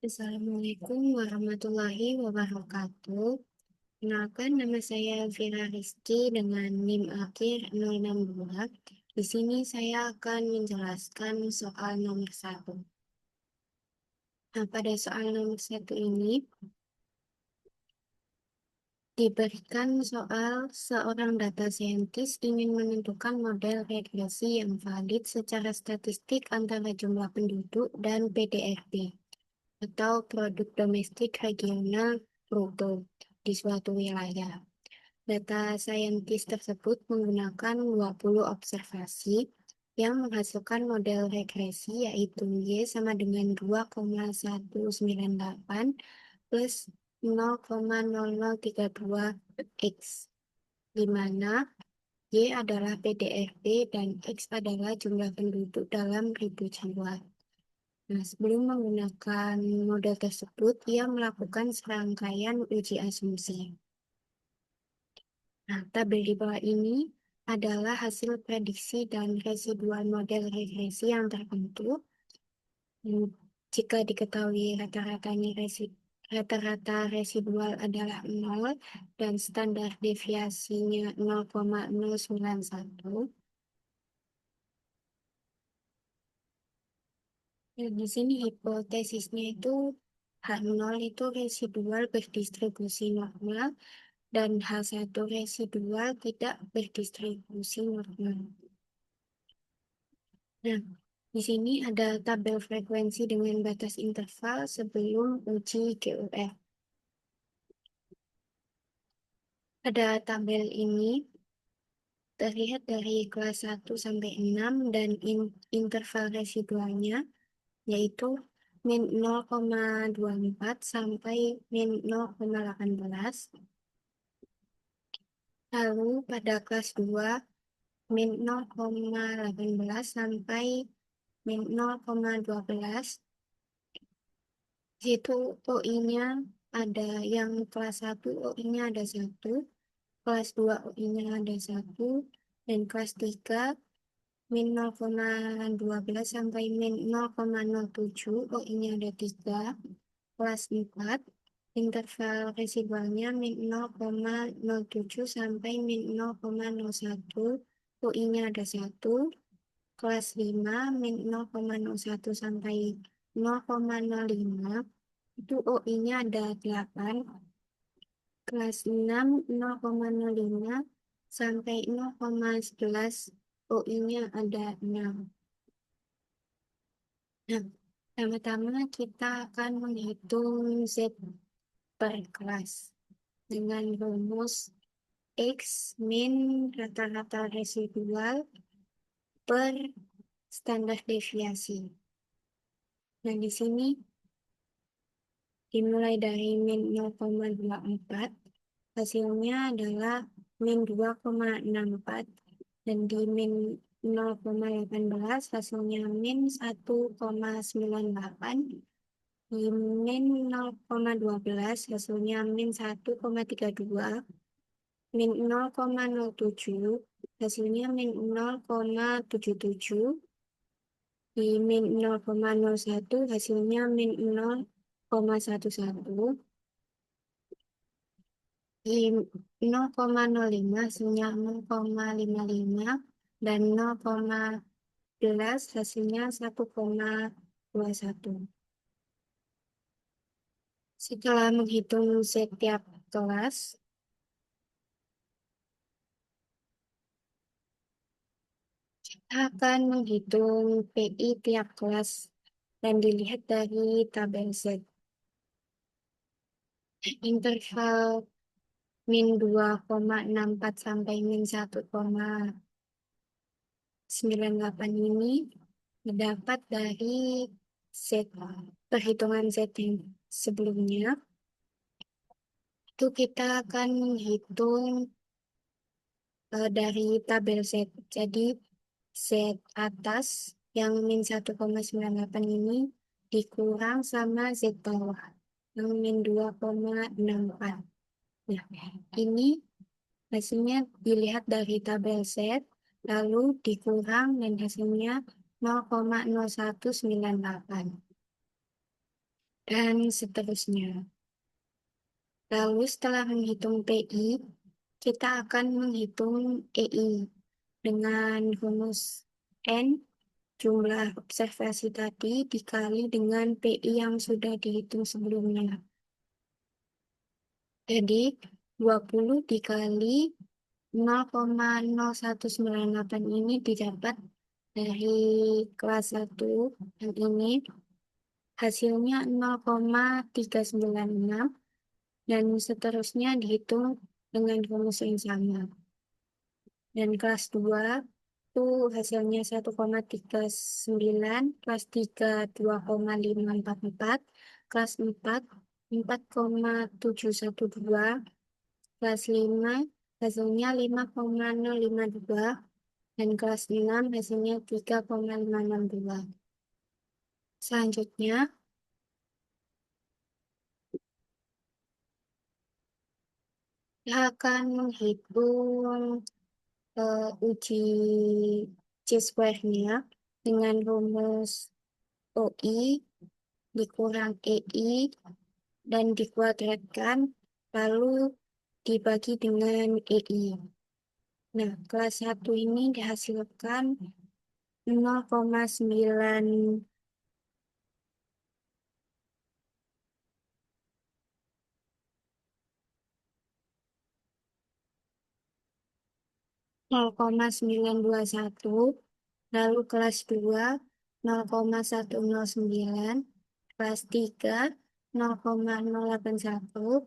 Assalamualaikum warahmatullahi wabarakatuh. Kenalkan, nama saya Vira Rizky dengan NIM akhir 062. Di sini saya akan menjelaskan soal nomor satu. Nah, pada soal nomor satu ini diberikan soal seorang data scientist ingin menentukan model regresi yang valid secara statistik antara jumlah penduduk dan PDRB atau produk domestik regional bruto di suatu wilayah. Data saintis tersebut menggunakan 20 observasi yang menghasilkan model regresi yaitu Y sama dengan 2,198 plus 0,0032 X, di mana Y adalah PDRB dan X adalah jumlah penduduk dalam ribu jiwa. Nah, sebelum menggunakan model tersebut, ia melakukan serangkaian uji asumsi. Nah, tabel di bawah ini adalah hasil prediksi dan residual model regresi yang tertentu. Jika diketahui rata-rata residual adalah 0 dan standar deviasinya 0,091. Nah, di sini hipotesisnya itu H0 itu residual berdistribusi normal dan H1 residual tidak berdistribusi normal. Nah, di sini ada tabel frekuensi dengan batas interval sebelum uji GUR. Pada tabel ini terlihat dari kelas 1 sampai 6 dan interval residualnya yaitu min 0,24 sampai min 0,18. Lalu pada kelas 2 min 0,18 sampai min 0,12. Situ OI-nya ada yang kelas 1 OI-nya ada 1, kelas 2 OI-nya ada 1, dan kelas 3 min 0,12 sampai min 0,07 OI-nya ada 3, kelas 4 interval residualnya min 0,07 sampai min 0,01 UI-nya ada 1, kelas 5 min 0,01 sampai 0,05 itu OI-nya ada 8, kelas 6 0,05 sampai 0,11 OI-nya ada 6. Nah, pertama-tama kita akan menghitung Z per kelas dengan rumus X min rata-rata residual per standar deviasi. Nah, di sini dimulai dari min 0,24, hasilnya adalah min 2,64, dan di min 0,18 hasilnya min 1,98, di min 0,12 hasilnya min 1,32, min 0,07 hasilnya min 0,77, di min 0,01 hasilnya min 0,11, di 0,05 hasilnya 0,55, dan 0,11 hasilnya 1,21. Setelah menghitung setiap kelas, kita akan menghitung PI tiap kelas dan dilihat dari tabel Z. Interval min 2,64 sampai min 1,98 ini terdapat dari Z. Perhitungan Z yang sebelumnya. Itu kita akan menghitung dari tabel Z. Jadi Z atas yang min 1,98 ini dikurang sama Z bawah yang min 2,64. Nah, ini hasilnya dilihat dari tabel Z, lalu dikurang dan hasilnya 0,0198. dan seterusnya. Lalu setelah menghitung PI, kita akan menghitung EI dengan rumus N jumlah observasi tadi dikali dengan PI yang sudah dihitung sebelumnya. Jadi 20 dikali 0,0198 ini didapat dari kelas 1 yang ini hasilnya 0,396 dan seterusnya dihitung dengan rumus yang sama. Dan kelas 2 itu hasilnya 1,39, kelas 3 2,544, kelas 4 4,712, kelas 5 hasilnya 5,052, dan kelas 6 hasilnya 3,562. Selanjutnya, kita akan menghitung uji C-square-nya dengan rumus OI dikurang EI dan dikuadratkan lalu dibagi dengan EI. Nah, kelas 1 ini dihasilkan 0,9 0,921, lalu kelas 2 0,109, kelas 3 0,081,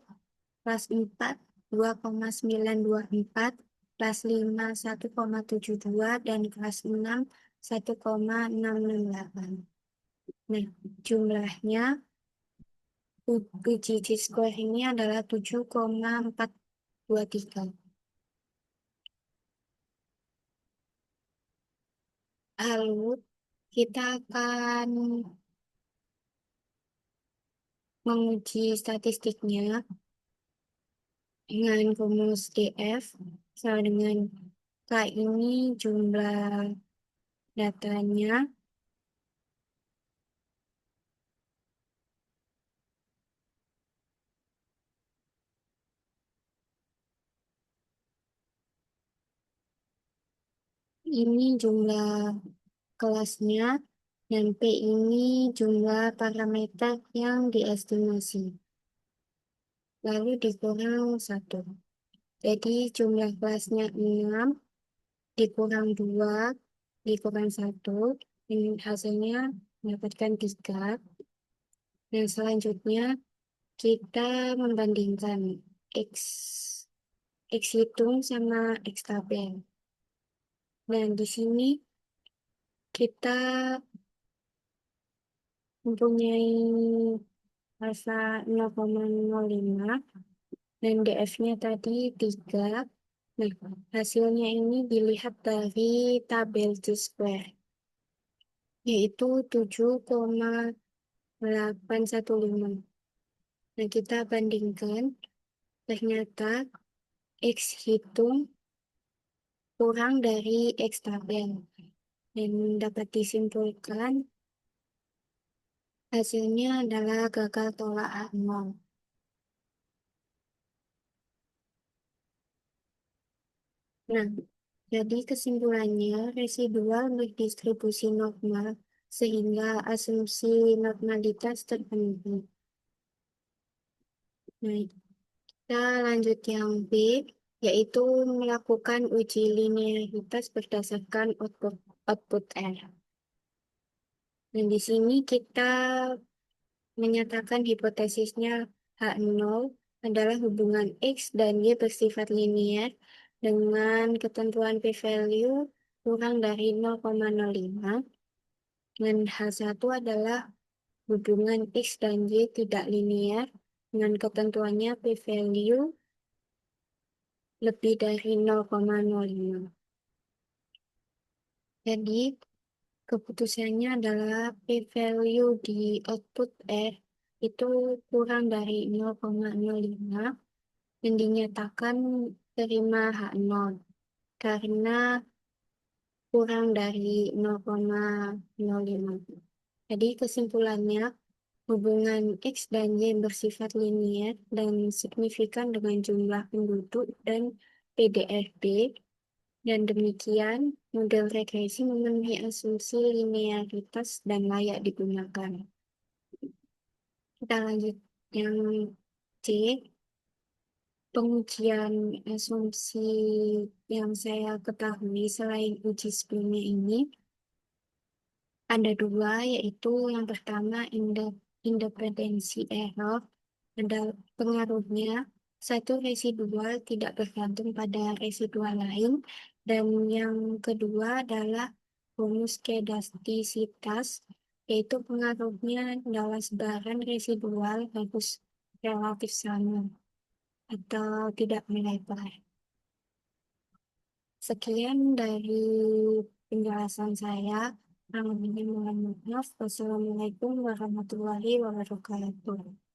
kelas 4 2,924, kelas 5 1,72, dan kelas 6 1,668. Nah, jumlahnya uji C-square ini adalah 7,423. Lalu kita akan menguji statistiknya dengan rumus DF sama dengan K ini jumlah datanya, ini jumlah kelasnya, dan P ini jumlah parameter yang diestimasi. Lalu dikurang 1. Jadi jumlah kelasnya 6, dikurang 2, dikurang 1, dan hasilnya mendapatkan 3. Dan selanjutnya kita membandingkan X, X hitung sama X tabel. Nah, di sini kita mempunyai alfa 0,05 dan DF-nya tadi 3. Nah, hasilnya ini dilihat dari tabel T-square, yaitu 7,815. Nah, kita bandingkan, ternyata X hitung kurang dari X tabel. Dan dapat disimpulkan hasilnya adalah gagal tolak Arnold. Nah, jadi kesimpulannya residual berdistribusi normal sehingga asumsi normalitas terpenuhi. Nah, kita lanjut yang B, yaitu melakukan uji linearitas berdasarkan output R. Dan di sini kita menyatakan hipotesisnya H0 adalah hubungan X dan Y bersifat linier dengan ketentuan p-value kurang dari 0,05, dan H1 adalah hubungan X dan Y tidak linier dengan ketentuannya p-value lebih dari 0,05. Jadi, keputusannya adalah p-value di output R itu kurang dari 0,05 dan dinyatakan terima H0 karena kurang dari 0,05. Jadi kesimpulannya Hubungan X dan Y bersifat linier dan signifikan dengan jumlah penduduk dan PDRB, dan demikian model regresi memenuhi asumsi linearitas dan layak digunakan. Kita lanjut yang C. Pengujian asumsi yang saya ketahui selain uji sebelumnya ini ada dua, yaitu yang pertama independensi error. Ada pengaruhnya, satu residual tidak bergantung pada residual lain, dan yang kedua adalah homoskedastisitas, yaitu pengaruhnya dalam sebaran residual harus relatif sama atau tidak melebar. Sekian dari penjelasan saya. Kurang lebihnya mohon maaf. Wassalamualaikum warahmatullahi wabarakatuh.